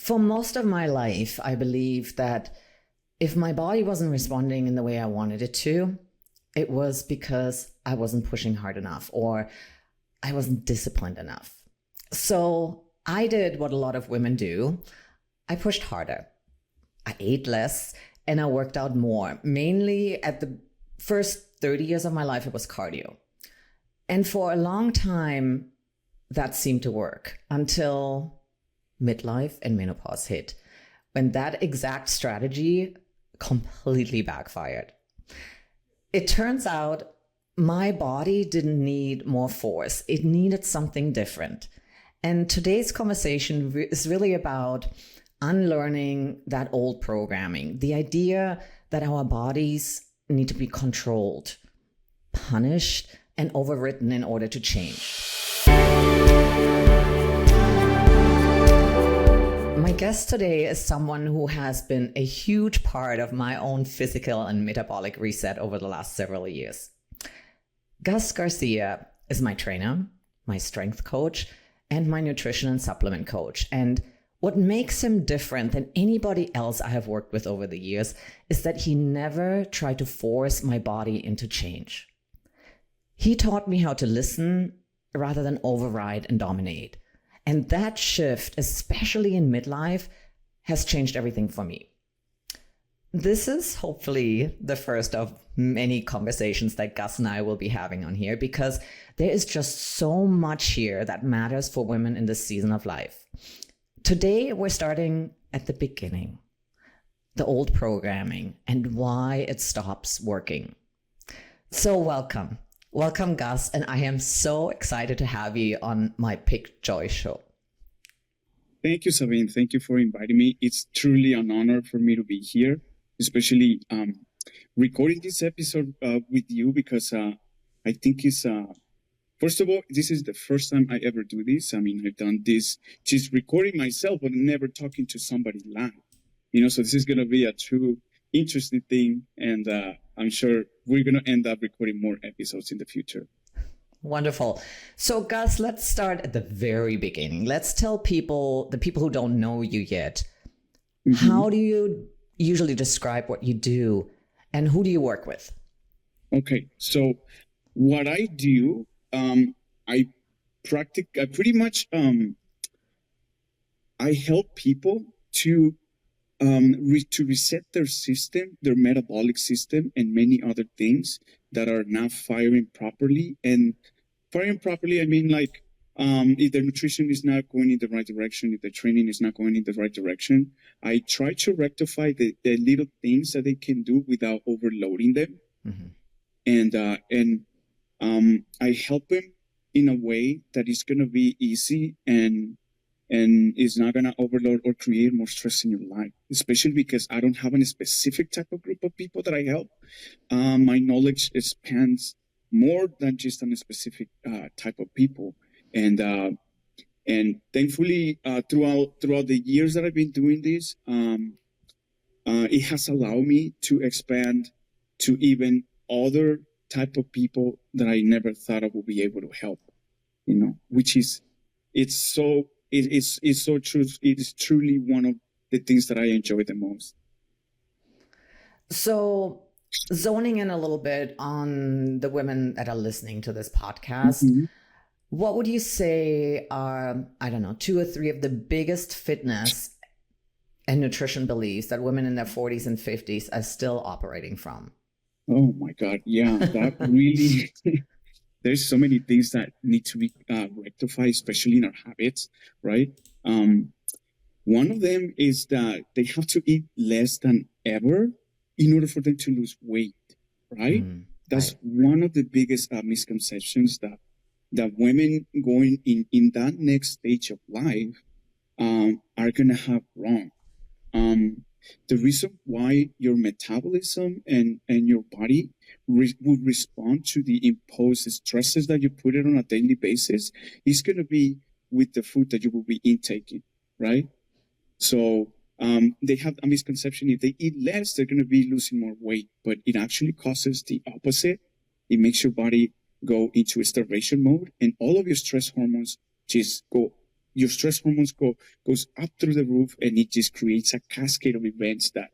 For most of my life, I believe that if my body wasn't responding in the way I wanted it to, it was because I wasn't pushing hard enough or I wasn't disciplined enough. So I did what a lot of women do. I pushed harder. I ate less and I worked out more. Mainly at the first 30 years of my life, it was cardio. And for a long time, that seemed to work until midlife and menopause hit, when that exact strategy completely backfired. It turns out my body didn't need more force. It needed something different. And today's conversation is really about unlearning that old programming, the idea that our bodies need to be controlled, punished, and overwritten in order to change. My guest today is someone who has been a huge part of my own physical and metabolic reset over the last several years. Gus Garcia is my trainer, my strength coach, and my nutrition and supplement coach. And what makes him different than anybody else I have worked with over the years is that he never tried to force my body into change. He taught me how to listen rather than override and dominate. And that shift, especially in midlife, has changed everything for me. This is hopefully the first of many conversations that Gus and I will be having on here, because there is just so much here that matters for women in this season of life. Today, we're starting at the beginning, the old programming and why it stops working. So welcome. Welcome, Gus, and I am so excited to have you on my Pick Joy show. Thank you, Sabine. Thank you for inviting me. It's truly an honor for me to be here, especially recording this episode with you, because I think it's, first of all, this is the first time I ever do this. I mean, I've done this just recording myself, but never talking to somebody live. So this is going to be a true interesting thing, and I'm sure we're going to end up recording more episodes in the future. Wonderful. So Gus, let's start at the very beginning. Let's tell people, the people who don't know you yet, how do you usually describe what you do and who do you work with? Okay, so what I do, I pretty much, I help people to reset their system, their metabolic system, and many other things that are not firing properly. And firing properly, I mean, like, if their nutrition is not going in the right direction, if the training is not going in the right direction, I try to rectify the little things that they can do without overloading them. And I help them in a way that is going to be easy and is not going to overload or create more stress in your life, especially because I don't have a specific type of group of people that I help. My knowledge spans more than just a specific type of people. And thankfully, throughout the years that I've been doing this, it has allowed me to expand to even other type of people that I never thought I would be able to help, which is, it's so true. It is truly one of the things that I enjoy the most. So zoning in a little bit on the women that are listening to this podcast, what would you say are, I don't know, 2 or 3 of the biggest fitness and nutrition beliefs that women in their 40s and 50s are still operating from? Oh my God. Yeah, that really... There's so many things that need to be rectified, especially in our habits, right? One of them is that they have to eat less than ever in order for them to lose weight, right? That's one of the biggest misconceptions that women going in that next stage of life are going to have wrong. The reason why your metabolism and your body would respond to the imposed stresses that you put it on a daily basis is going to be with the food that you will be intaking, right? So they have a misconception. If they eat less, they're going to be losing more weight, but it actually causes the opposite. It makes your body go into starvation mode, and all of your stress hormones just go your stress hormones goes up through the roof, and it just creates a cascade of events that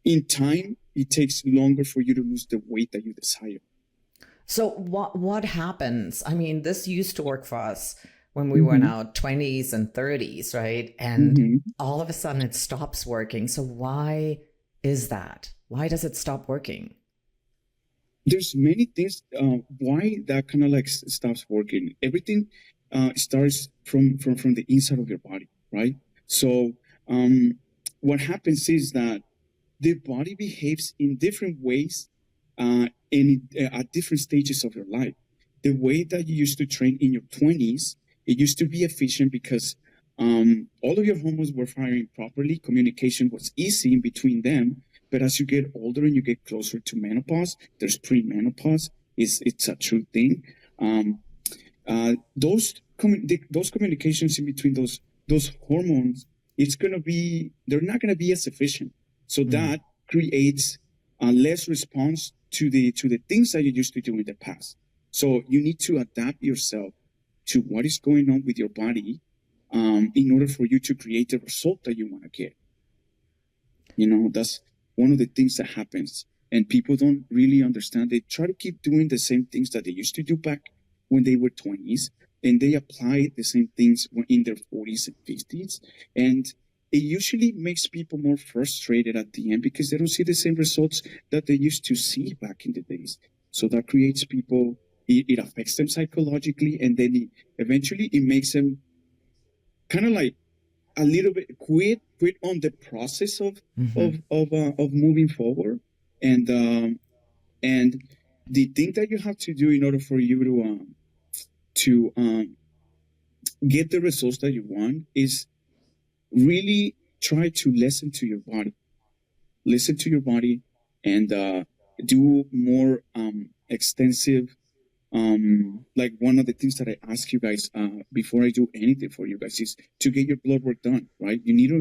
in time, it takes longer for you to lose the weight that you desire. So what happens? I mean, this used to work for us when we were in our 20s and 30s, right? And all of a sudden it stops working. So why is that? Why does it stop working? There's many things why that kind of like stops working. Everything starts from the inside of your body, right? So what happens is that the body behaves in different ways at different stages of your life. The way that you used to train in your 20s, it used to be efficient because all of your hormones were firing properly. Communication was easy in between them. But as you get older and you get closer to menopause, there's premenopause. It's a true thing. Those communications in between those hormones, they're not gonna be as efficient. So that creates less response to the things that you used to do in the past. So you need to adapt yourself to what is going on with your body in order for you to create the result that you want to get. That's one of the things that happens, and people don't really understand. They try to keep doing the same things that they used to do back when they were 20s, and they apply the same things in their 40s and 50s, and it usually makes people more frustrated at the end because they don't see the same results that they used to see back in the days. So that creates people, it affects them psychologically, and then eventually it makes them kind of like a little bit quit on the process of moving forward. And the thing that you have to do in order for you to get the results that you want is really try to listen to your body and do more extensive like one of the things that I ask you guys before I do anything for you guys is to get your blood work done, right? You need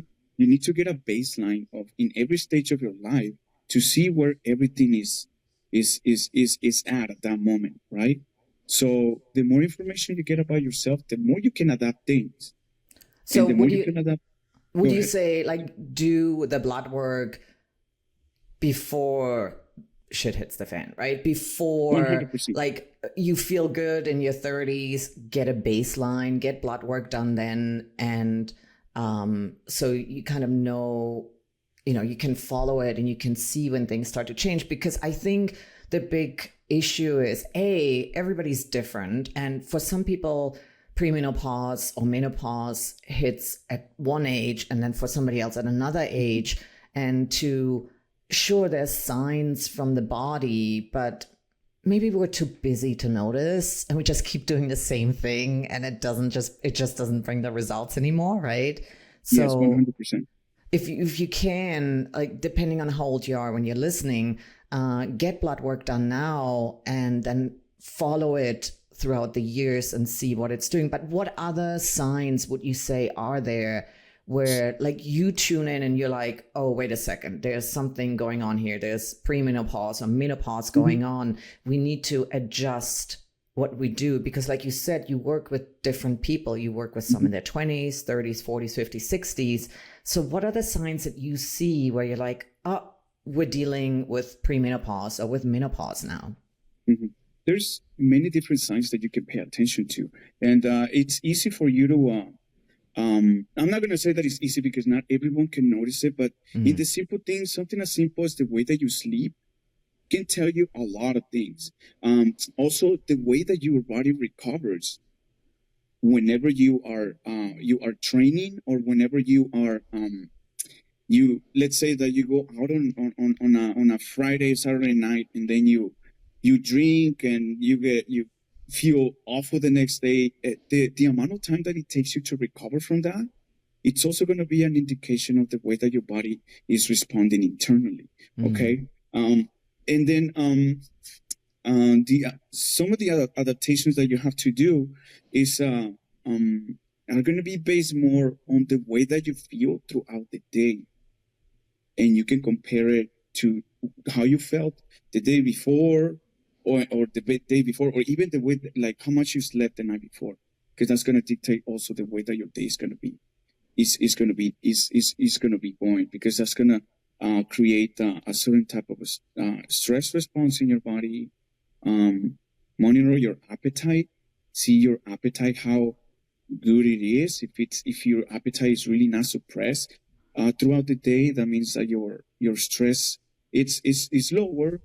to get a baseline of in every stage of your life to see where everything is at that moment, right? So the more information you get about yourself, the more you can adapt things. So and the more you can adapt. Would you say like do the blood work before shit hits the fan, right? Before 100%. like you feel good in your 30s, get a baseline, get blood work done then, and so you kind of know, you can follow it and you can see when things start to change. Because I think the big issue is everybody's different, and for some people premenopause or menopause hits at one age and then for somebody else at another age. And sure, there's signs from the body, but maybe we're too busy to notice and we just keep doing the same thing, and it just doesn't bring the results anymore, right? So yes, 100%. If you can, like, depending on how old you are when you're listening, get blood work done now and then follow it throughout the years and see what it's doing. But what other signs would you say are there where like you tune in and you're like, oh, wait a second, there's something going on here. There's premenopause or menopause going on. We need to adjust what we do, because like you said, you work with different people. You work with some in their 20s, 30s, 40s, 50s, 60s. So what are the signs that you see where you're like, oh, we're dealing with premenopause or with menopause now? There's many different signs that you can pay attention to. And it's easy for you to, I'm not going to say that it's easy because not everyone can notice it, but in the simple things, something as simple as the way that you sleep can tell you a lot of things. Also, the way that your body recovers whenever you are training, or whenever you are, let's say that you go out on a Friday, Saturday night, and then you drink and you feel awful the next day. The amount of time that it takes you to recover from that, it's also going to be an indication of the way that your body is responding internally. Okay. And then some of the adaptations that you have to do is are going to be based more on the way that you feel throughout the day, and you can compare it to how you felt the day before, or the day before, or even the way, like how much you slept the night before. because that's going to dictate also the way that your day is going to be. Is going to be going, because that's going to create a certain type of stress response in your body. Monitor your appetite, see your appetite, how good it is. If your appetite is really not suppressed throughout the day, that means that your stress is lower,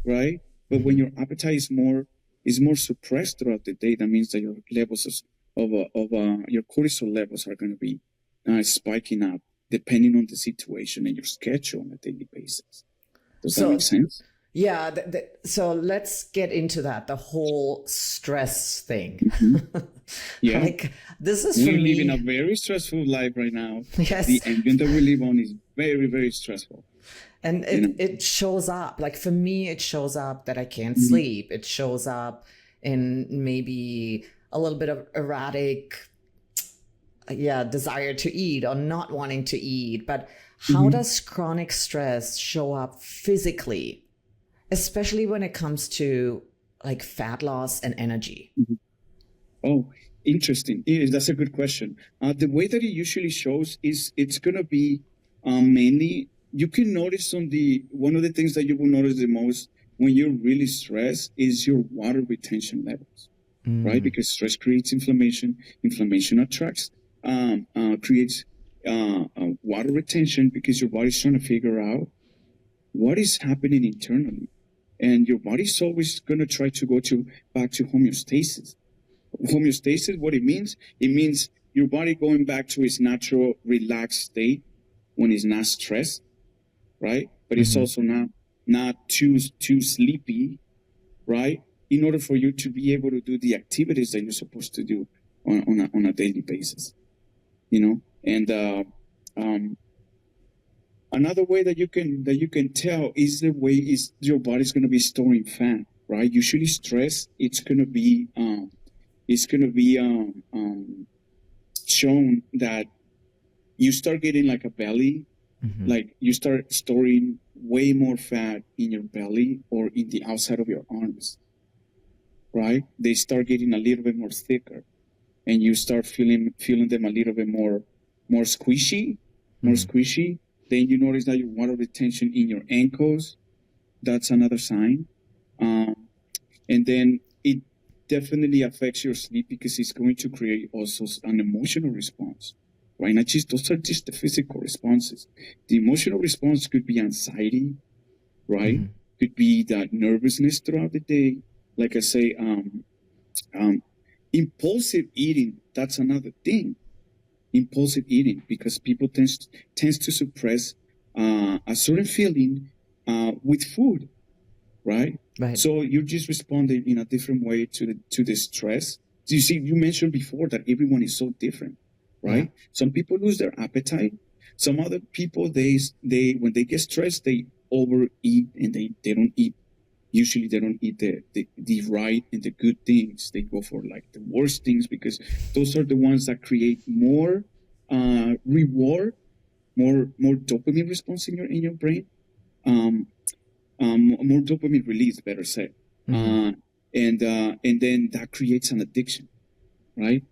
right? But when your appetite is more suppressed throughout the day, that means that your levels of your cortisol levels are going to be spiking up, depending on the situation and your schedule on a daily basis. Does that make sense? Yeah. So let's get into that, the whole stress thing. Mm-hmm. Yeah. Like, this is for me. We're living a very stressful life right now. Yes. The engine that we live on is very, very stressful. And it shows up. Like, for me, it shows up that I can't sleep. It shows up in maybe a little bit of erratic, desire to eat or not wanting to eat. But how does chronic stress show up physically, especially when it comes to like fat loss and energy? Oh, interesting. That's a good question. The way that it usually shows is it's going to be mainly, you can notice one of the things that you will notice the most when you're really stressed is your water retention levels, right? Because stress creates inflammation. Inflammation creates water retention, because your body's trying to figure out what is happening internally. And your body's always going to try to go back to homeostasis. Homeostasis, what it means your body going back to its natural relaxed state when it's not stressed, right? But it's also not too sleepy, right? In order for you to be able to do the activities that you're supposed to do on a daily basis, And another way that you can tell is the way is your body's going to be storing fat, right? Usually stress, it's going to be shown that you start getting like a belly, like you start storing way more fat in your belly or in the outside of your arms, right? They start getting a little bit more thicker, and you start feeling them a little bit more squishy. Then you notice that your water retention in your ankles, that's another sign. And then it definitely affects your sleep, because it's going to create also an emotional response, right? Those are just the physical responses. The emotional response could be anxiety, right? Could be that nervousness throughout the day. Like I say, impulsive eating, that's another thing. Impulsive eating, because people tends to suppress a certain feeling with food, right? So you're just responding in a different way to the stress. So you see, you mentioned before that everyone is so different, right? Some people lose their appetite. Some other people, they when they get stressed, they overeat, and they don't eat. Usually they don't eat the right and the good things. They go for like the worst things, because those are the ones that create more reward, more dopamine response in your brain, more dopamine release, better said, and then that creates an addiction, right?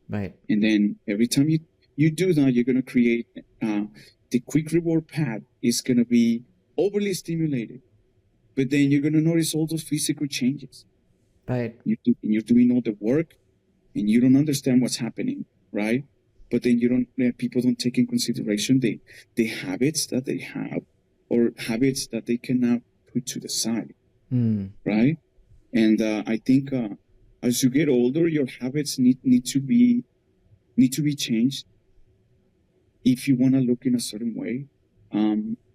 And then every time you do that, you're going to create the quick reward path is going to be overly stimulated. But then you're going to notice all those physical changes. You're doing all the work, and you don't understand what's happening, right? But then people don't take in consideration the habits that they have, or habits that they cannot put to the side, right? And I think as you get older, your habits need to be changed if you want to look in a certain way.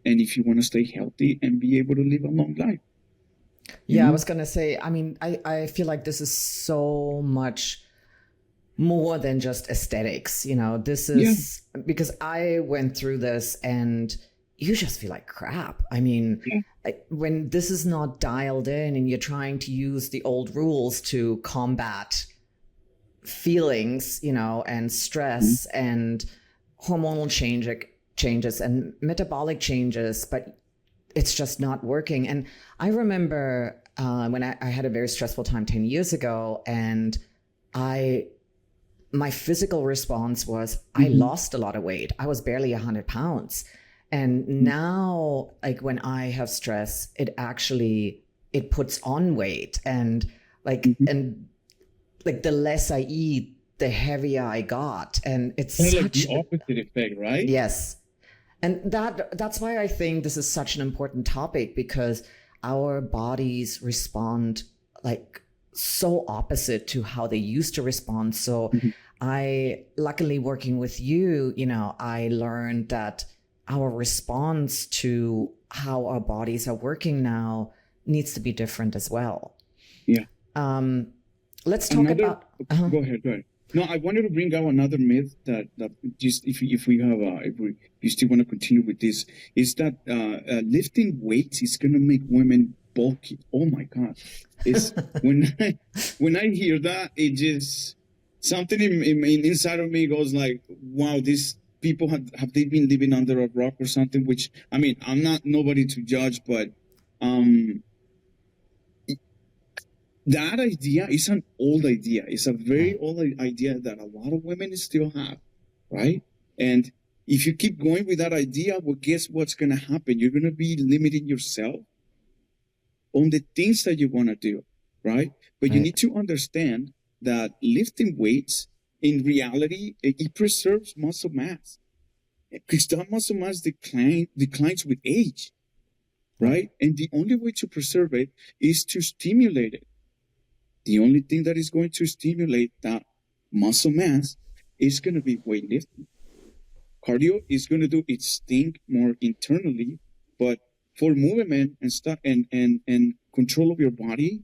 And if you want to stay healthy and be able to live a long life. Yeah, I was going to say, I mean, I feel like this is so much more than just aesthetics. This is because I went through this, and you just feel like crap. I mean, when this is not dialed in and you're trying to use the old rules to combat feelings, and stress and hormonal changes and metabolic changes, but it's just not working. And I remember when I had a very stressful time 10 years ago, and I my physical response was I lost a lot of weight. I was barely 100 pounds. And now, like when I have stress, it puts on weight. And like the less I eat, the heavier I got. And it's kind of such like the opposite effect, right? Yes. And that's why I think this is such an important topic, because our bodies respond like so opposite to how they used to respond. So I, luckily working with you, I learned that our response to how our bodies are working now needs to be different as well. Yeah. Let's talk about. Go ahead. No, I wanted to bring out another myth that just if you still want to continue with this, is that lifting weights is going to make women bulky. Oh my God! It's when I hear that, it just something inside of me goes like, wow, these people have they been living under a rock or something? Which, I mean, I'm not nobody to judge, but that idea is an old idea. It's a very old idea that a lot of women still have, right? And if you keep going with that idea, well, guess what's going to happen? You're going to be limiting yourself on the things that you want to do, right? But you need to understand that lifting weights, in reality, it preserves muscle mass. Because that muscle mass declines with age, right? And the only way to preserve it is to stimulate it. The only thing that is going to stimulate that muscle mass is going to be weightlifting. Cardio is going to do its thing more internally, but for movement and stuff and control of your body,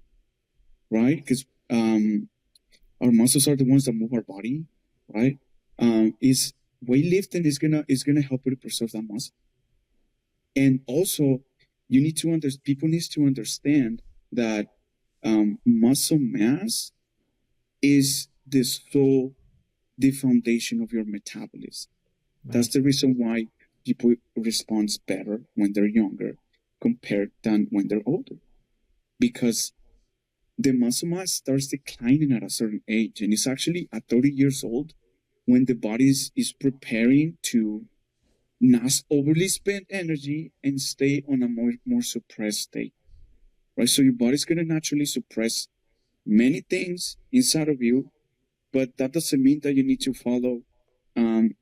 right? Because our muscles are the ones that move our body, right? Is weightlifting is gonna help you to preserve that muscle. And also, people need to understand that muscle mass is the foundation of your metabolism. Right. That's the reason why people respond better when they're younger compared than when they're older, because the muscle mass starts declining at a certain age, and it's actually at 30 years old when the body is preparing to not overly spend energy and stay on a more suppressed state. Right, so your body's going to naturally suppress many things inside of you, but that doesn't mean that you need to follow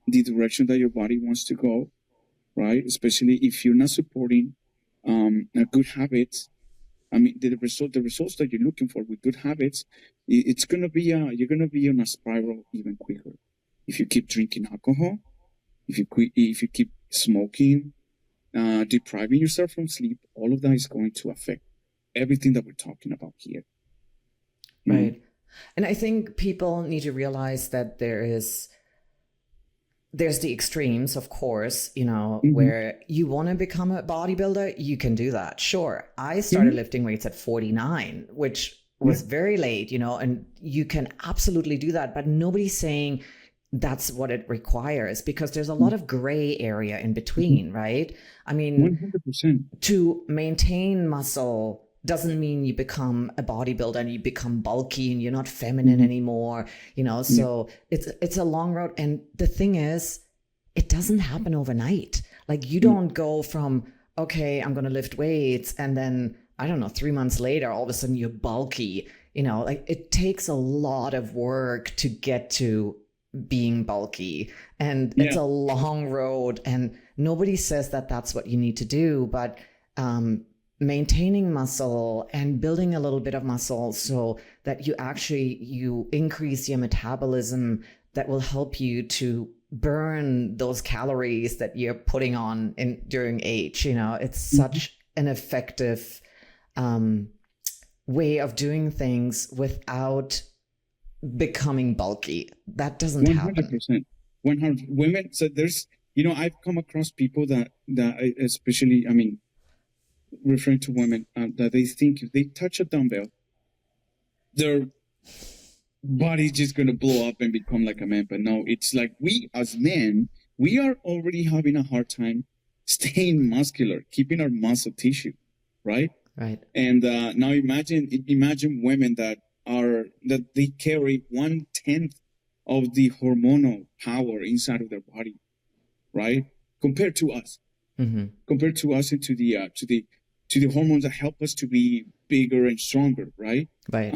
the direction that your body wants to go, right? Especially if you're not supporting a good habits. I mean, the results that you're looking for with good habits, it's going to be you're going to be on a spiral even quicker. If you keep drinking alcohol, if you keep smoking, depriving yourself from sleep, all of that is going to affect everything that we're talking about here. Right. And I think people need to realize that there's the extremes, of course, where you want to become a bodybuilder, you can do that. Sure. I started lifting weights at 49, which was very late, and you can absolutely do that. But nobody's saying that's what it requires, because there's a lot of gray area in between, right? I mean, 100%. To maintain muscle doesn't mean you become a bodybuilder and you become bulky and you're not feminine anymore, so it's a long road. And the thing is, it doesn't happen overnight. Like, you don't go from, okay, I'm going to lift weights, and then, I don't know, 3 months later, all of a sudden you're bulky, like it takes a lot of work to get to being bulky, and it's a long road, and nobody says that that's what you need to do, but maintaining muscle and building a little bit of muscle so that you increase your metabolism, that will help you to burn those calories that you're putting on during age. It's such an effective way of doing things without becoming bulky. That doesn't 100%. happen. 100 women. So there's, I've come across people that especially, I mean, referring to women, that they think if they touch a dumbbell, their body's just going to blow up and become like a man. But no, it's like we as men, we are already having a hard time staying muscular, keeping our muscle tissue, right? Right. And now imagine women that they carry 1/10 of the hormonal power inside of their body, right? Compared to us, and to the hormones that help us to be bigger and stronger, right? Right.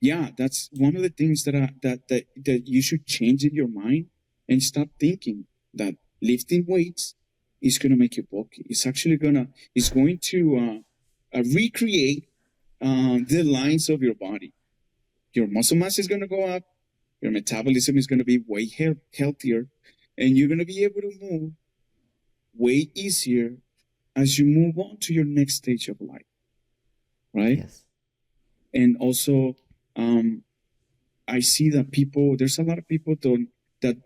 Yeah, that's one of the things that you should change in your mind and stop thinking that lifting weights is going to make you bulky. It's going to recreate the lines of your body. Your muscle mass is going to go up. Your metabolism is going to be way healthier, and you're going to be able to move way easier as you move on to your next stage of life, right? Yes. And also, I see that there's a lot of people that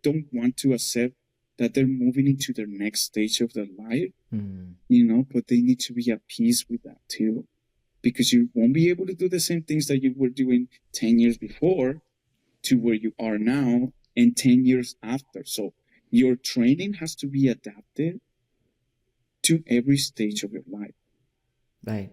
don't want to accept that they're moving into their next stage of their life, but they need to be at peace with that too, because you won't be able to do the same things that you were doing 10 years before to where you are now and 10 years after. So your training has to be adapted to every stage of your life. Right.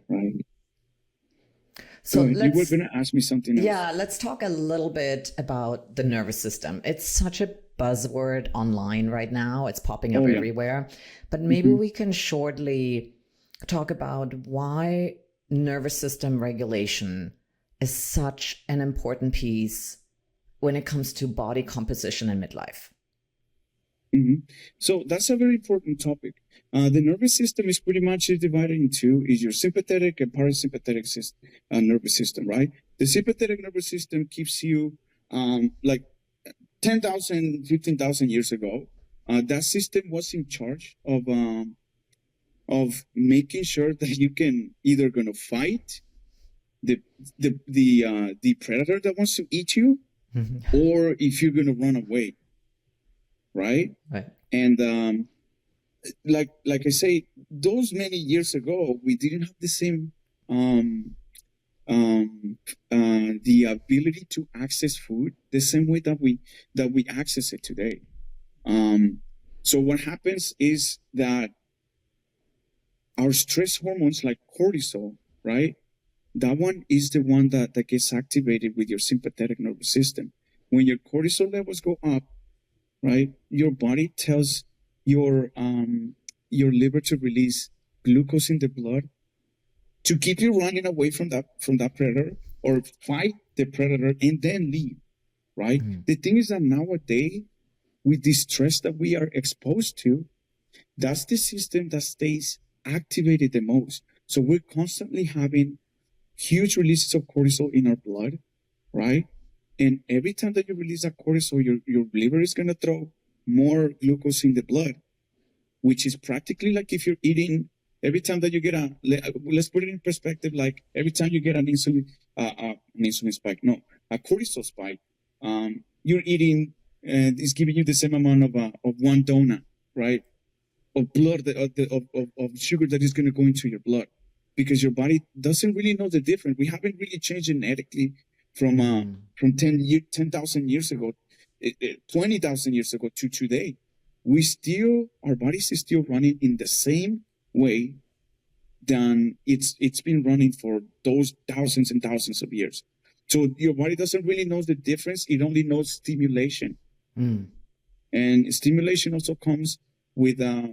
So you were going to ask me something else. Yeah, let's talk a little bit about the nervous system. It's such a buzzword online right now. It's popping up everywhere. But maybe we can shortly talk about why nervous system regulation is such an important piece when it comes to body composition in midlife. So that's a very important topic. The nervous system is pretty much divided in two: is your sympathetic and parasympathetic nervous system, right? The sympathetic nervous system keeps you like 10,000, 15,000 years ago. That system was in charge of making sure that you can either going to fight the predator that wants to eat you, or if you're going to run away. Right. And like I say, those many years ago, we didn't have the same the ability to access food the same way that we access it today. So what happens is that our stress hormones like cortisol, right? That one is the one that gets activated with your sympathetic nervous system. When your cortisol levels go up, right, your body tells your liver to release glucose in the blood to keep you running away from that predator, or fight the predator and then leave, right? The thing is that nowadays, with the stress that we are exposed to, that's the system that stays activated the most. So we're constantly having huge releases of cortisol in our blood, right? And every time that you release that cortisol, your liver is going to throw more glucose in the blood, which is practically like if you're eating, every time that you get let's put it in perspective, like every time you get an insulin spike, a cortisol spike, you're eating, and it's giving you the same amount of one donut, right? Of blood, of sugar that is going to go into your blood, because your body doesn't really know the difference. We haven't really changed genetically from 10,000 years ago, 20,000 years ago to today. Our bodies is still running in the same way than it's been running for those thousands and thousands of years. So your body doesn't really know the difference. It only knows stimulation. And stimulation also comes with our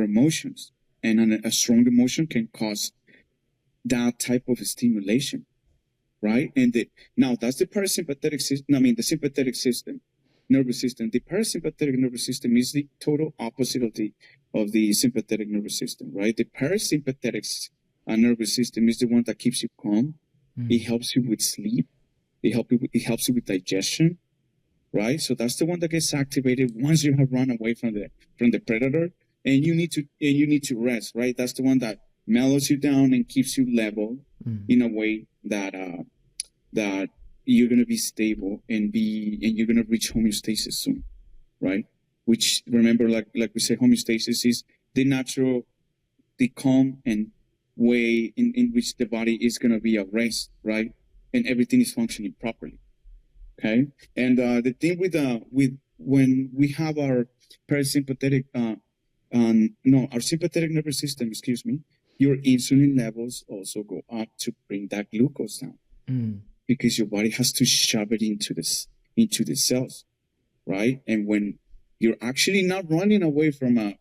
emotions, and a strong emotion can cause that type of stimulation, right? And now that's the parasympathetic system. The sympathetic nervous system. The parasympathetic nervous system is the total opposite of the sympathetic nervous system, right? The parasympathetic nervous system is the one that keeps you calm. It helps you with sleep. It helps you with digestion, right? So that's the one that gets activated once you have run away from the predator, and you need to rest, right? That's the one that mellows you down and keeps you level in a way that you're going to be stable and you're going to reach homeostasis soon, right? Which, remember, like we say, homeostasis is the calm and way in which the body is going to be at rest, right? And everything is functioning properly. Okay. And the thing with when we have our parasympathetic, our sympathetic nervous system, your insulin levels also go up to bring that glucose down, because your body has to shove it into the cells, right? And when you're actually not running away from a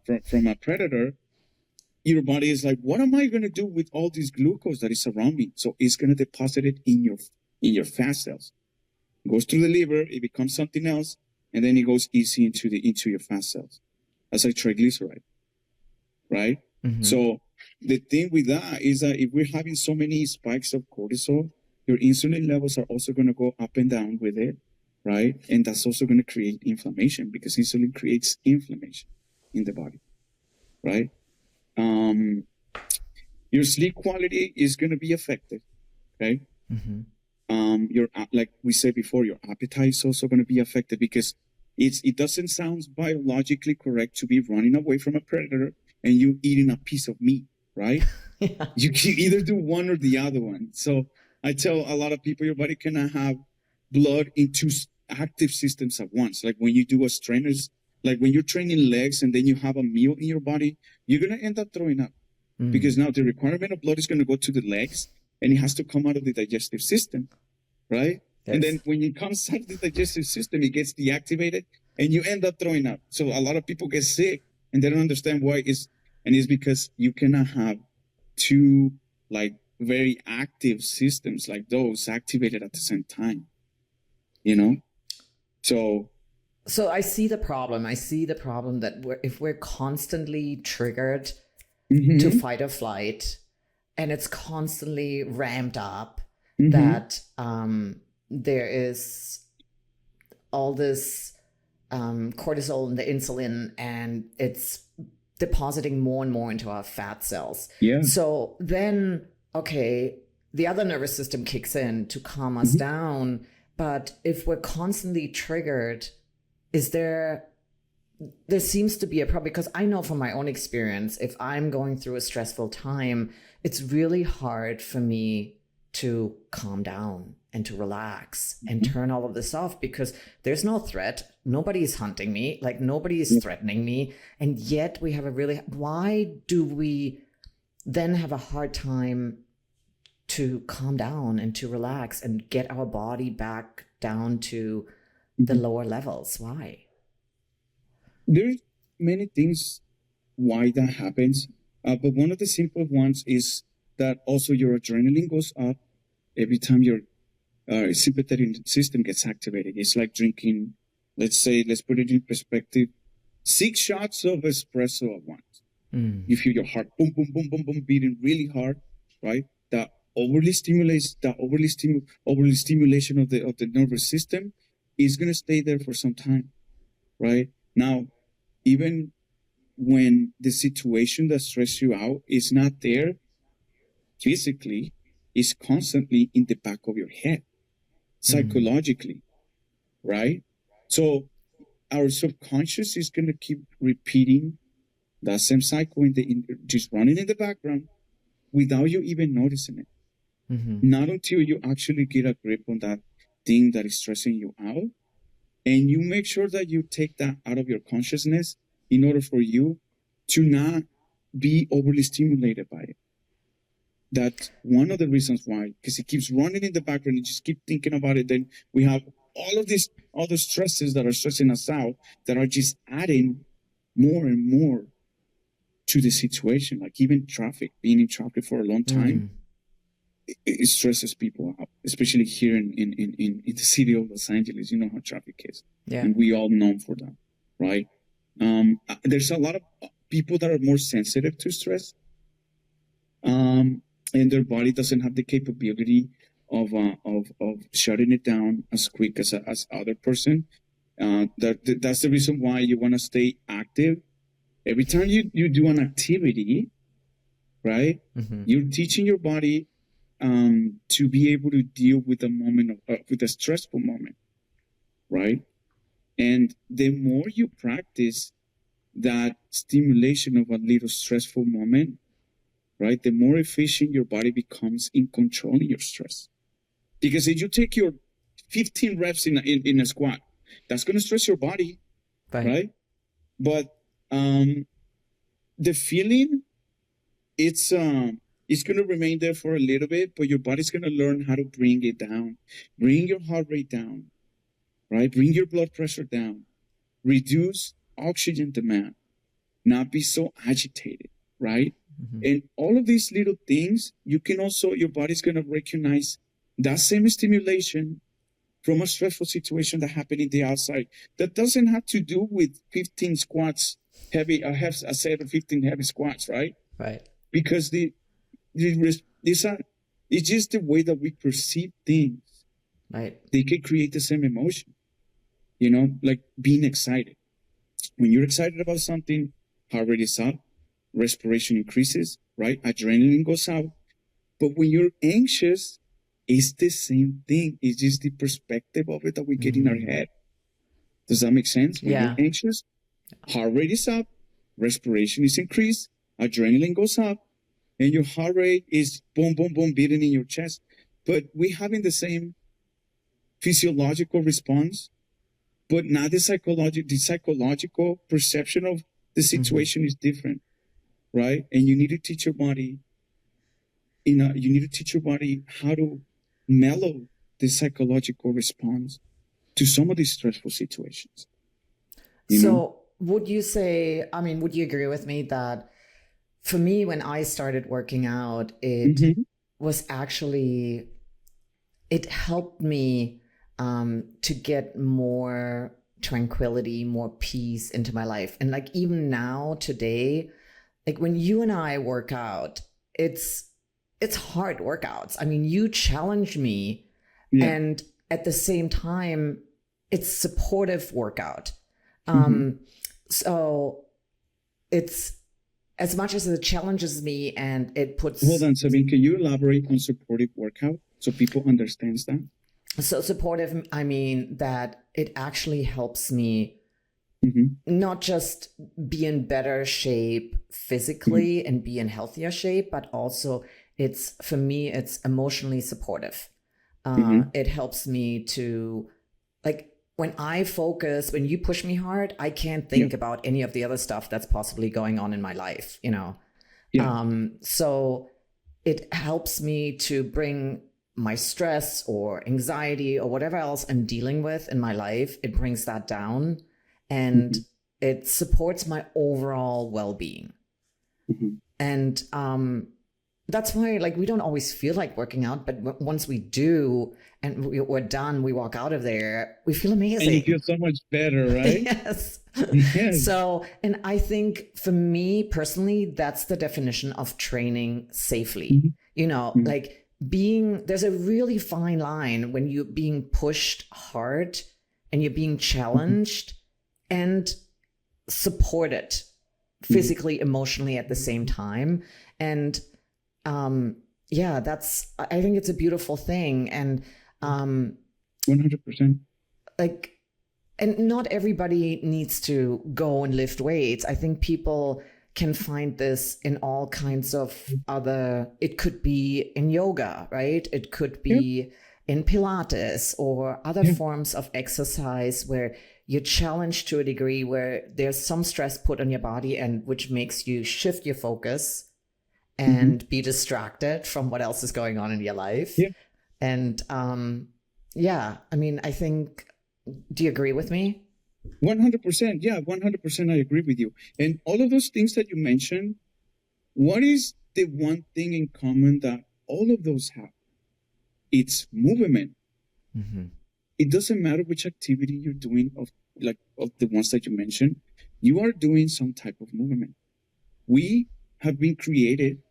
predator, your body is like, what am I going to do with all this glucose that is around me? So it's going to deposit it in your fat cells. It goes through the liver, it becomes something else, and then it goes easy into your fat cells. That's like triglyceride, right? So the thing with that is that if we're having so many spikes of cortisol, your insulin levels are also going to go up and down with it, right? And that's also going to create inflammation, because insulin creates inflammation in the body, right? Your sleep quality is going to be affected, okay? Your, like we said before, your appetite is also going to be affected, because it doesn't sound biologically correct to be running away from a predator and you eating a piece of meat, right? Yeah. You can either do one or the other one. So I tell a lot of people, your body cannot have blood in two active systems at once. Like when you do like when you're training legs and then you have a meal in your body, you're going to end up throwing up, because now the requirement of blood is going to go to the legs and it has to come out of the digestive system, right? Yes. And then when it comes out of the digestive system, it gets deactivated and you end up throwing up. So a lot of people get sick and they don't understand why it's because you cannot have two like very active systems like those activated at the same time, you know? So I see the problem. I see the problem that if we're constantly triggered to fight or flight, and it's constantly ramped up, that there is all this cortisol and the insulin, and it's depositing more and more into our fat cells. Yeah. So then, okay, the other nervous system kicks in to calm us down. But if we're constantly triggered, there seems to be a problem, because I know from my own experience, if I'm going through a stressful time, it's really hard for me to calm down and to relax and turn all of this off, because there's no threat. Nobody's hunting me, like nobody is threatening me. And yet why do we then have a hard time to calm down and to relax and get our body back down to the lower levels? Why? There's many things why that happens, but one of the simple ones is that also your adrenaline goes up every time your sympathetic system gets activated. It's like drinking, let's put it in perspective, 6 shots of espresso at once. You feel your heart boom, boom, boom, boom, boom, beating really hard, right? That overly stimulation of the nervous system is going to stay there for some time, right? Now, even when the situation that stresses you out is not there physically, it's constantly in the back of your head, psychologically, right? So our subconscious is going to keep repeating that same cycle just running in the background without you even noticing it. Not until you actually get a grip on that thing that is stressing you out, and you make sure that you take that out of your consciousness in order for you to not be overly stimulated by it. That's one of the reasons why, because it keeps running in the background. You just keep thinking about it. Then we have all of these other stresses that are stressing us out that are just adding more and more to the situation. Like even being in traffic for a long time, it stresses people out, especially here in the city of Los Angeles. You know how traffic is. Yeah. And we all known for that, right? There's a lot of people that are more sensitive to stress. And their body doesn't have the capability of shutting it down as quick as other person. That's the reason why you want to stay active. Every time you do an activity, right? You're teaching your body to be able to deal with with a stressful moment, right? And the more you practice that stimulation of a little stressful moment, right, the more efficient your body becomes in controlling your stress. Because if you take your 15 reps in a squat, that's going to stress your body, right? But the feeling it's going to remain there for a little bit, but your body's going to learn how to bring it down, bring your heart rate down, right? Bring your blood pressure down, reduce oxygen demand, not be so agitated, right? Mm-hmm. And all of these little things, you can also, your body's going to recognize that same stimulation from a stressful situation that happened in the outside that doesn't have to do with 15 squats heavy. I have a set of 15 heavy squats, right? Right. Because it's just the way that we perceive things. Right. They can create the same emotion, like being excited. When you're excited about something, heart rate is up, respiration increases, right? Adrenaline goes out. But when you're anxious, it's the same thing. It's just the perspective of it that we get in our head. Does that make sense? When you're anxious, heart rate is up, respiration is increased, adrenaline goes up, and your heart rate is boom, boom, boom, beating in your chest. But we're having the same physiological response, but not the psychological perception of the situation is different, right? And you need to teach your body, how to mellow the psychological response to some of these stressful situations. Would you agree with me that for me, when I started working out, it was actually, it helped me to get more tranquility, more peace into my life. And like even now, today, like when you and I work out, it's hard workouts. I mean, you challenge me, and at the same time, it's supportive workout. So it's, as much as it challenges me and it puts... Hold on, Sabine, can you elaborate on supportive workout so people understand that? So supportive, I mean that it actually helps me not just be in better shape physically and be in healthier shape, but also for me, it's emotionally supportive. It helps me to, like, when you push me hard, I can't think about any of the other stuff that's possibly going on in my life, So it helps me to bring my stress or anxiety or whatever else I'm dealing with in my life. It brings that down, and it supports my overall well-being. And that's why, like, we don't always feel like working out, but once we do and we're done, we walk out of there, we feel amazing. And you feel so much better, right? Yes. Yes. So, and I think for me personally, that's the definition of training safely. Like there's a really fine line when you're being pushed hard and you're being challenged and supported physically, emotionally at the same time. And I think it's a beautiful thing. And 100%. Like, and not everybody needs to go and lift weights. I think people can find this in all kinds of it could be in yoga, right? It could be in Pilates or other forms of exercise where you're challenged to a degree where there's some stress put on your body, and which makes you shift your focus and be distracted from what else is going on in your life. And I mean, I think, do you agree with me? 100%. Yeah, 100%. I agree with you. And all of those things that you mentioned, what is the one thing in common that all of those have? It's movement. It doesn't matter which activity you're doing of the ones that you mentioned, you are doing some type of movement. We have been created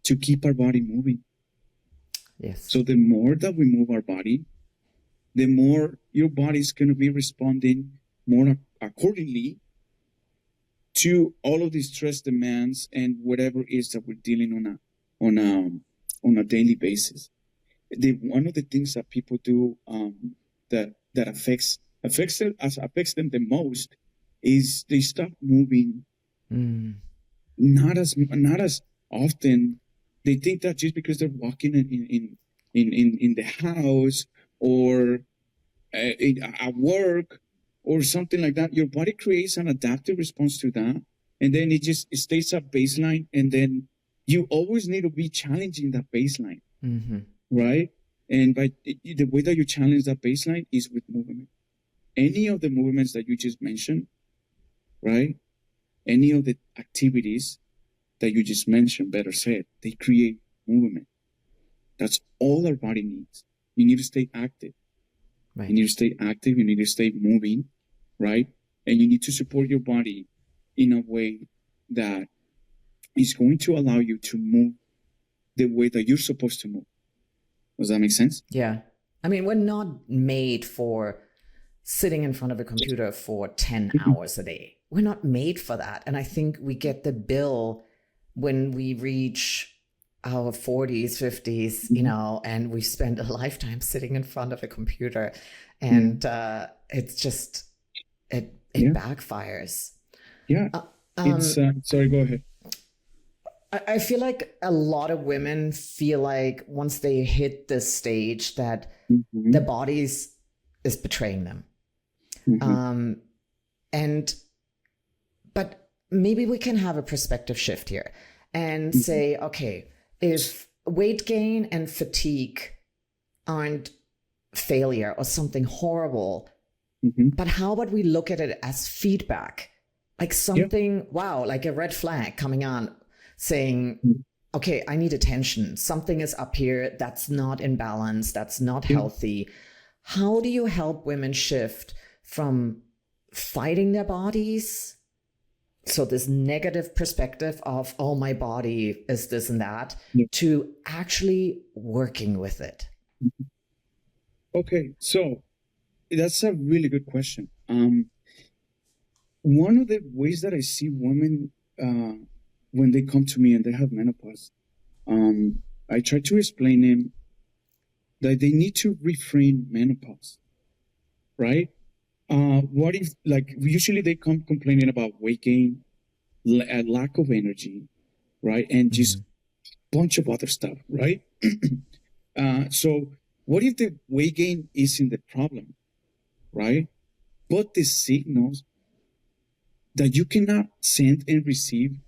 to keep our body moving. Yes. So the more that we move our body, the more your body is going to be responding more accordingly to all of these stress demands and whatever it is that we're dealing on a daily basis. One of the things that people do that affects them the most is they stop moving. Not as often. They think that just because they're walking in the house or at work or something like that, your body creates an adaptive response to that, and then it stays at baseline, and then you always need to be challenging that baseline, Mm-hmm. right? And the way that you challenge that baseline is with movement. Any of the movements that you just mentioned, right? Any of the activities that you just mentioned, better said, they create movement. That's all our body needs. You need to stay active. Right. You need to stay active. You need to stay moving, right? And you need to support your body in a way that is going to allow you to move the way that you're supposed to move. Does that make sense? Yeah. I mean, we're not made for sitting in front of a computer for 10 hours a day. We're not made for that. And I think we get the bill when we reach our 40s, 50s, you know, and we spend a lifetime sitting in front of a computer. And it's just, it backfires. Yeah. Sorry, go ahead. I feel like a lot of women feel like once they hit this stage that the body is betraying them. But maybe we can have a perspective shift here and say, okay, if weight gain and fatigue aren't failure or something horrible, but how about we look at it as feedback? Like something, wow, like a red flag coming on saying, okay, I need attention. Something is up here that's not in balance, that's not healthy. How do you help women shift from fighting their bodies, so this negative perspective of, oh, my body is this and that, to actually working with it? Okay, so that's a really good question. One of the ways that I see women when they come to me and they have menopause, I try to explain them that they need to reframe menopause, right? What if, like, usually they come complaining about weight gain, lack of energy, right? And just a bunch of other stuff, right? So what if the weight gain isn't the problem, right? But the signals that you cannot send and receive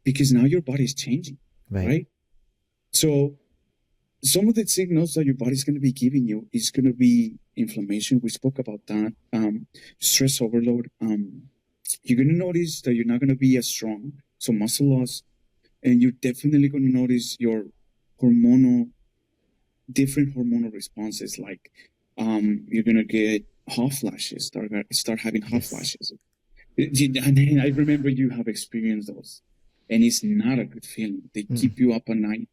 because now your body is changing, right? So some of the signals that your body is going to be giving you is going to be inflammation. We spoke about that. Stress overload. You're going to notice that you're not going to be as strong. So muscle loss. And you're definitely going to notice your different hormonal responses. Like you're going to get hot flashes, start having hot flashes. And I remember you have experienced those. And it's not a good feeling. They keep you up at night.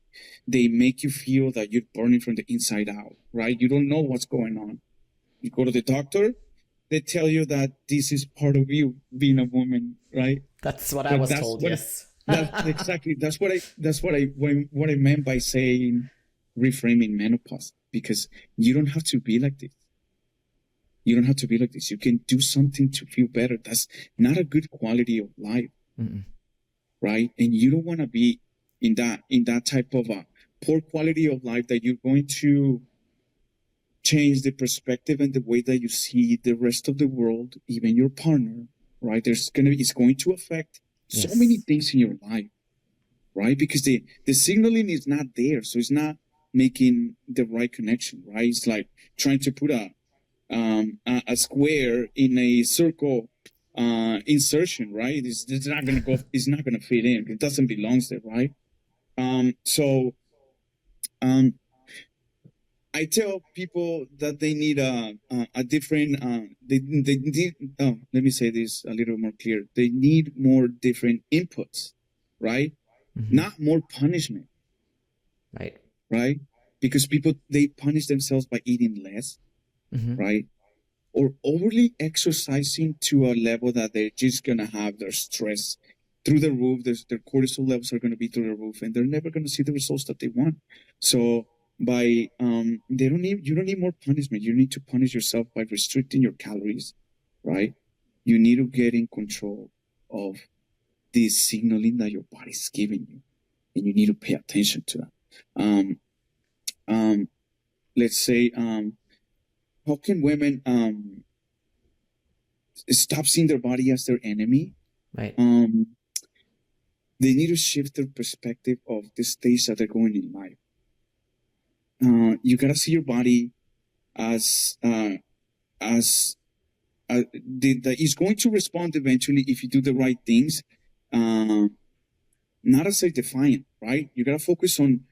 They make you feel that you're burning from the inside out, right? You don't know what's going on. You go to the doctor, they tell you that this is part of you being a woman, right? That's what I was told, yes. Exactly. That's what I meant by saying reframing menopause, because you don't have to be like this. You don't have to be like this. You can do something to feel better. That's not a good quality of life. Right? And you don't want to be in that type of a poor quality of life that you're going to change the perspective and the way that you see the rest of the world, even your partner, right? It's going to affect so many things in your life, right? Because the signaling is not there. So it's not making the right connection, right? It's like trying to put a square in a circle insertion, right? It's not going to go. It's not going to fit in. It doesn't belong there, right? I tell people that they need a different. They need. Let me say this a little more clear. They need more different inputs, right? Not more punishment, right? Because people, they punish themselves by eating less, right? Or overly exercising to a level that they're just going to have their stress through the roof. Their cortisol levels are going to be through the roof, and they're never going to see the results that they want. So you don't need more punishment. You need to punish yourself by restricting your calories, right? You need to get in control of the signaling that your body's giving you, and you need to pay attention to that. Let's say, how can women stop seeing their body as their enemy? Right. they need to shift their perspective of the stage that they're going in life. You gotta see your body as that is going to respond eventually if you do the right things, not as a defiant, right? You gotta focus on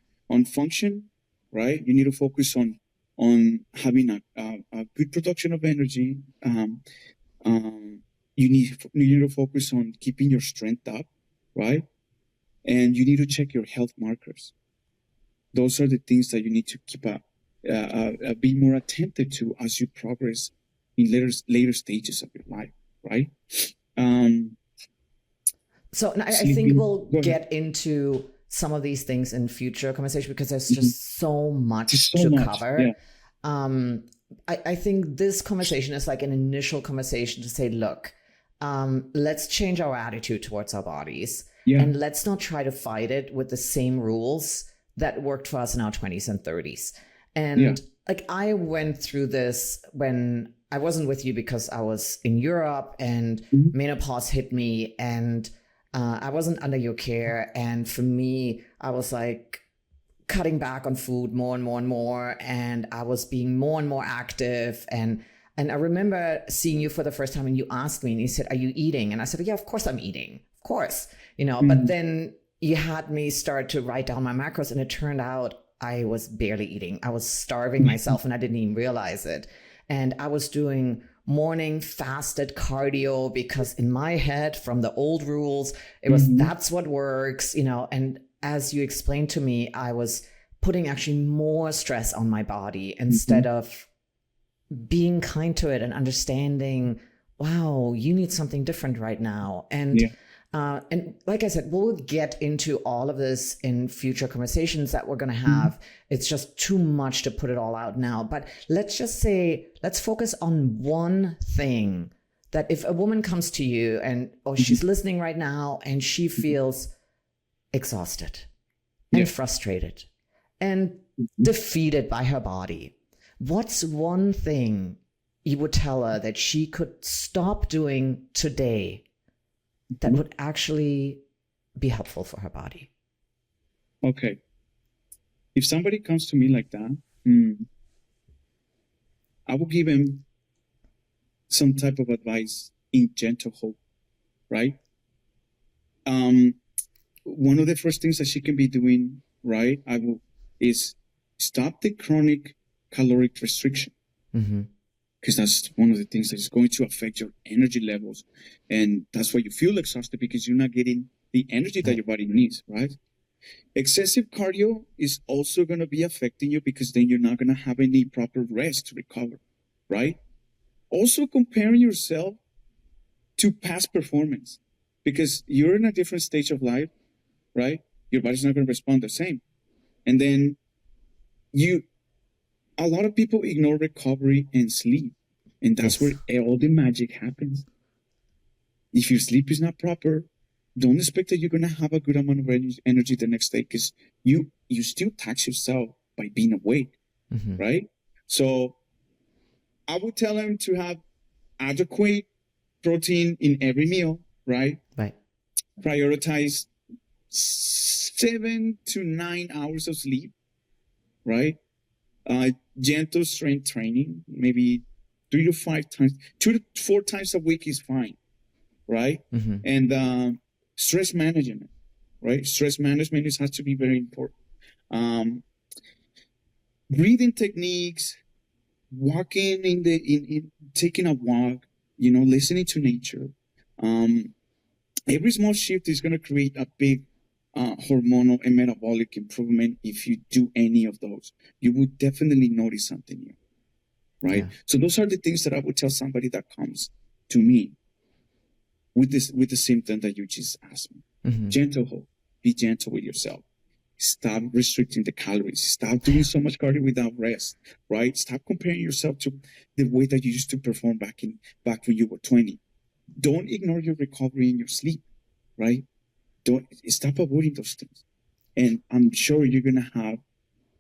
function, right? You need to focus on having a good production of energy. You need to focus on keeping your strength up, right? And you need to check your health markers. Those are the things that you need to keep be more attentive to as you progress in later stages of your life, right? So I think we'll get into some of these things in future conversation because there's just so much to cover. Yeah. I think this conversation is like an initial conversation to say, look, let's change our attitude towards our bodies, and let's not try to fight it with the same rules that worked for us in our 20s and 30s. And like I went through this when I wasn't with you because I was in Europe and menopause hit me, and I wasn't under your care. And for me, I was like cutting back on food more and more and more. And I was being more and more active. And I remember seeing you for the first time and you asked me and you said, "Are you eating?" And I said, "Yeah, of course I'm eating. Of course." But then you had me start to write down my macros, and it turned out I was barely eating. I was starving myself and I didn't even realize it. And I was doing morning fasted cardio because in my head, from the old rules, it was that's what works, and as you explained to me, I was putting actually more stress on my body instead of being kind to it and understanding, wow, you need something different right now. And like I said, we'll get into all of this in future conversations that we're going to have. It's just too much to put it all out now. But let's just say, let's focus on one thing that if a woman comes to you or she's listening right now and she feels exhausted and frustrated and defeated by her body, what's one thing you would tell her that she could stop doing today that would actually be helpful for her body? Okay. If somebody comes to me like that, I will give him some type of advice in gentle hope, right? One of the first things that she can be doing, right, is stop the chronic caloric restriction. Because that's one of the things that is going to affect your energy levels. And that's why you feel exhausted, because you're not getting the energy that your body needs, right? Excessive cardio is also going to be affecting you because then you're not going to have any proper rest to recover, right? Also comparing yourself to past performance, because you're in a different stage of life, right? Your body's not going to respond the same. And then a lot of people ignore recovery and sleep, and that's where all the magic happens. If your sleep is not proper, don't expect that you're going to have a good amount of energy the next day, because you still tax yourself by being awake, right? So I would tell them to have adequate protein in every meal, right? Right. Prioritize 7 to 9 hours of sleep, right? Gentle strength training, maybe 2 to 4 times a week is fine, right? And stress management, right? Stress management has to be very important. Breathing techniques, walking in taking a walk, listening to nature. Every small shift is going to create a big hormonal and metabolic improvement. If you do any of those, you would definitely notice something new, right? So those are the things that I would tell somebody that comes to me with the symptom that you just asked me. Gentle hope. Be gentle with yourself. Stop restricting the calories. Stop doing so much cardio without rest, right? Stop comparing yourself to the way that you used to perform back when you were 20. Don't ignore your recovery and your sleep, right? Don't stop avoiding those things. And I'm sure you're going to have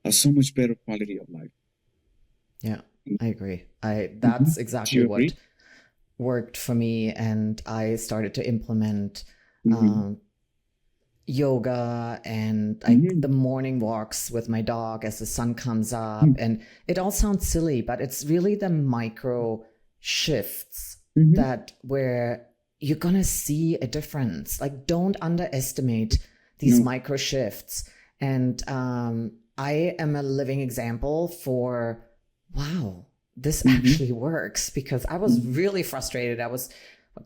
a so much better quality of life. Yeah, I agree. That's exactly what worked for me. And I started to implement, yoga and the morning walks with my dog as the sun comes up. And it all sounds silly, but it's really the micro shifts that where you're going to see a difference. Like, don't underestimate these micro shifts. And I am a living example for, wow, this actually works, because I was really frustrated. I was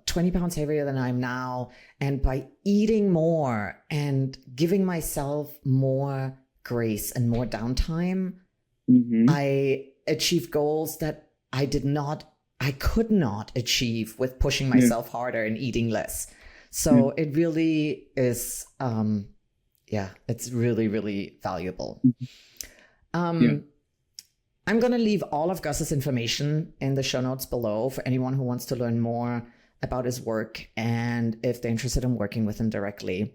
20 pounds heavier than I am now. And by eating more and giving myself more grace and more downtime, I achieved goals that I could not achieve with pushing myself harder and eating less. So it really is, it's really, really valuable. I'm going to leave all of Gus's information in the show notes below for anyone who wants to learn more about his work and if they're interested in working with him directly.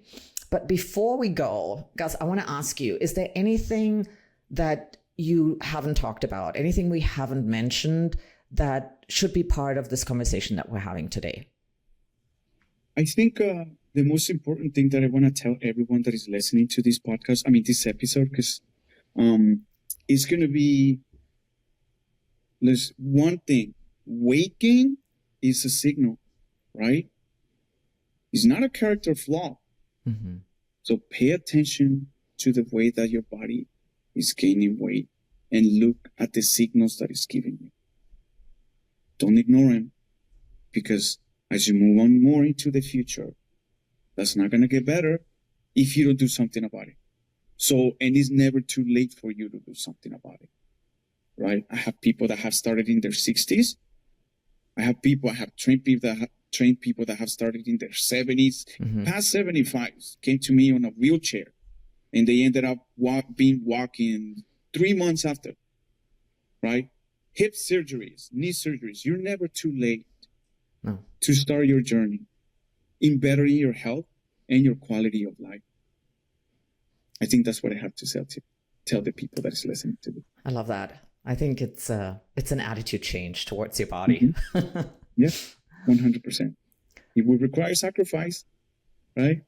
But before we go, Gus, I want to ask you, is there anything that you haven't talked about, anything we haven't mentioned that should be part of this conversation that we're having today? I think the most important thing that I want to tell everyone that is listening to this podcast, this episode, because it's going to be, there's one thing. Weight gain is a signal, right? It's not a character flaw. So pay attention to the way that your body is gaining weight and look at the signals that it's giving you. Don't ignore them, because as you move on more into the future, that's not going to get better if you don't do something about it. So, and it's never too late for you to do something about it, right? I have people that have started in their 60s. I have trained people that have started in their 70s, past 75, came to me on a wheelchair, and they ended up walking 3 months after, right? Hip surgeries, knee surgeries. You're never too late to start your journey in bettering your health and your quality of life. I think that's what I have to tell the people that is listening to this. I love that. I think it's an attitude change towards your body. Yes, 100%. It will require sacrifice, right?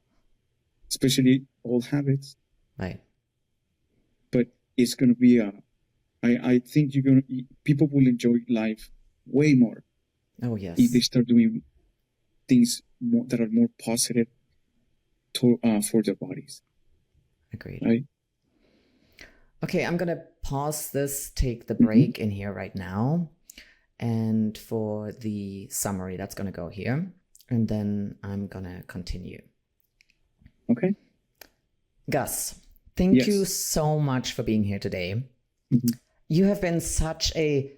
Especially old habits. Right. But it's going to be I think people will enjoy life way more. Oh, yes. If they start doing things that are more positive for their bodies. Agreed. Right? Okay, I'm going to pause this, take the break in here right now. And for the summary, that's going to go here. And then I'm going to continue. Okay. Gus, thank you so much for being here today. You have been such a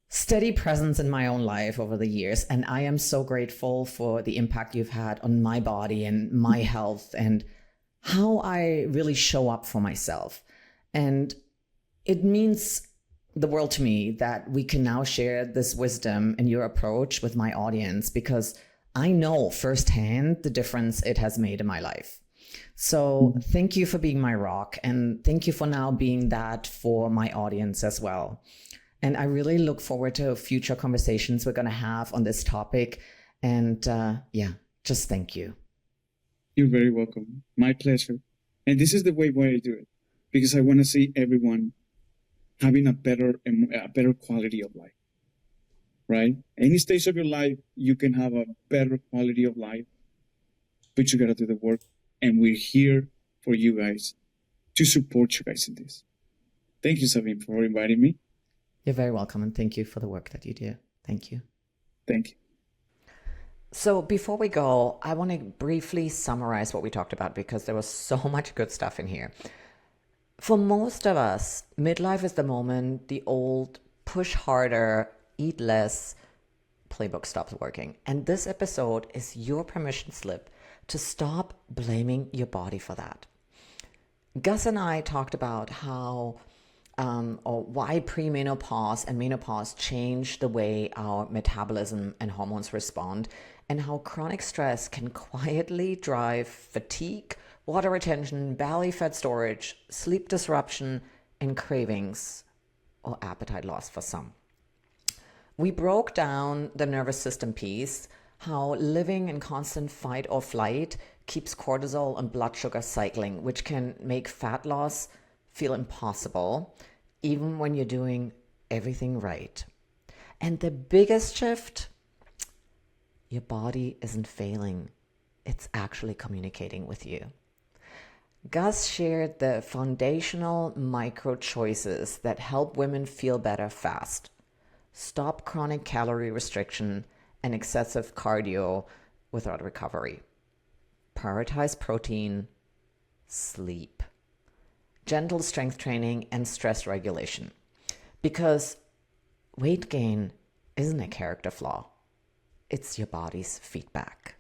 steady presence in my own life over the years. And I am so grateful for the impact you've had on my body and my health and how I really show up for myself. And it means the world to me that we can now share this wisdom and your approach with my audience, because I know firsthand the difference it has made in my life. So thank you for being my rock, and thank you for now being that for my audience as well. And I really look forward to future conversations we're going to have on this topic. And just thank you. You're very welcome. My pleasure. And this is the way why I do it, because I want to see everyone having a better quality of life, right? Any stage of your life, you can have a better quality of life, but you got to do the work. And we're here for you guys, to support you guys in this. Thank you, Sabine, for inviting me. You're very welcome. And thank you for the work that you do. Thank you. Thank you. So before we go, I want to briefly summarize what we talked about, because there was so much good stuff in here. For most of us, midlife is the moment the old push harder, eat less playbook stops working. And this episode is your permission slip to stop blaming your body for that. Gus and I talked about how or why premenopause and menopause change the way our metabolism and hormones respond, and how chronic stress can quietly drive fatigue, water retention, belly fat storage, sleep disruption, and cravings or appetite loss for some. We broke down the nervous system piece, how living in constant fight or flight keeps cortisol and blood sugar cycling, which can make fat loss feel impossible, even when you're doing everything right. And the biggest shift, your body isn't failing. It's actually communicating with you. Gus shared the foundational micro choices that help women feel better fast. Stop chronic calorie restriction and excessive cardio without recovery. Prioritize protein, sleep, gentle strength training, and stress regulation. Because weight gain isn't a character flaw. It's your body's feedback.